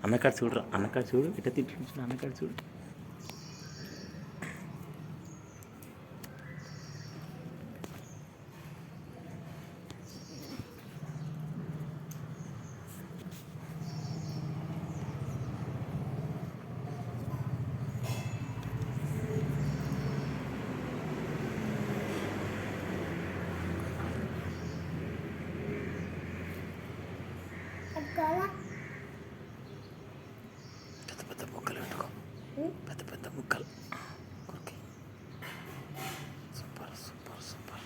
అన్నకాడ చూడరా, అన్నకాడ చూడు, ఇట్లా తింటుంటు అన్నకాడ చూడు. పెద్ద పెద్ద ముక్కలు పెట్టుకో, పెద్ద పెద్ద ముక్కలు. Okay, super super super.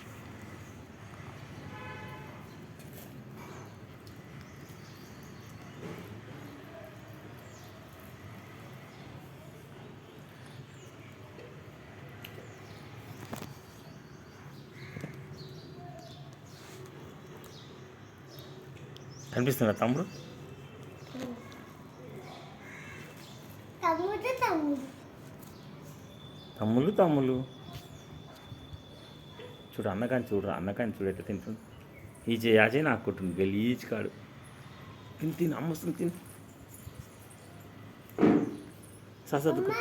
కనిపిస్తుందా తమ్ముడు? తమ్ముళ్ళు తమ్ముళ్ళు చూడు, అన్నకాని చూడరా, అన్నకాని చూడు ఎట్లా తింటుంది. ఈ చేయాచే నాకు కొట్టింది గలీజ్ కాడు. తిని తిని అమ్మస్తుంది, తిని ససదుకో,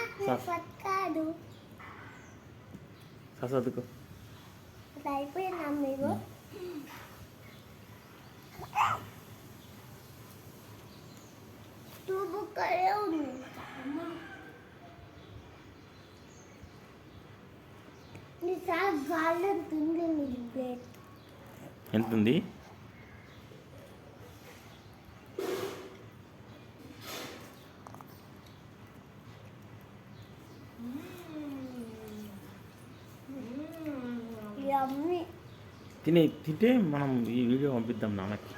ససదుకో. అయిపోయిందా మీరు? ఎంత ఉంది? తింటే మనం ఈ వీడియో పంపిద్దాం నాన్నకి.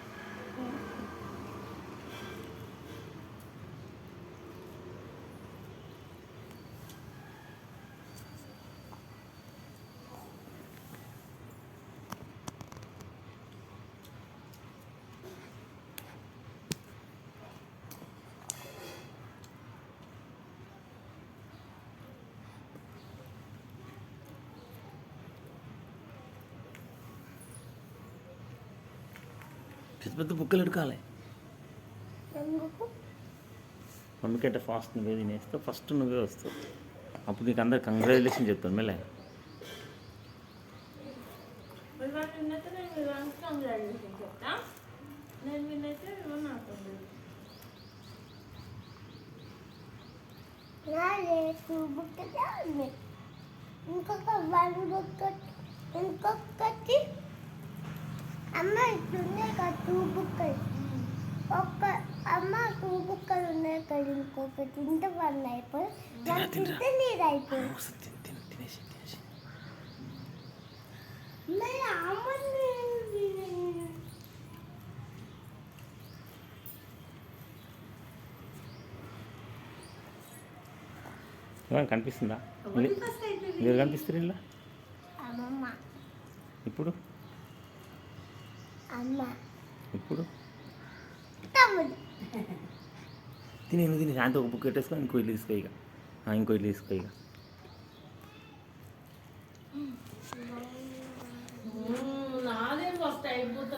పెద్ద పెద్ద బుక్కలు ఎడకాలి. మమ్మీకంటే ఫాస్ట్ నువ్వే తినేస్తావు, ఫస్ట్ నువ్వే వస్తావు. అప్పుడు నీకు అందరు కంగ్రాచులేషన్ చెప్తాను మేలే. ఇంకొకటి అమ్మ ఇట్లున్నాయి కదా 2 బుక్కలు. ఒక్క అమ్మ 2 బుక్కలు ఉన్నాయి కదా, ఇంకొకటి ఇంత 1 అయిపోయి నీరు అయిపోయి కనిపిస్తుందా? మీరు కనిపిస్తారు ఇలా ఇప్పుడు? ఇప్పుడు తినే నువ్వు తినే, సాయంత్రం ఒక బుక్ పెట్టేసుకో, ఇంకో ఇల్లు తీసుకో ఇక, ఇంకో ఇల్లు తీసుకో ఇక.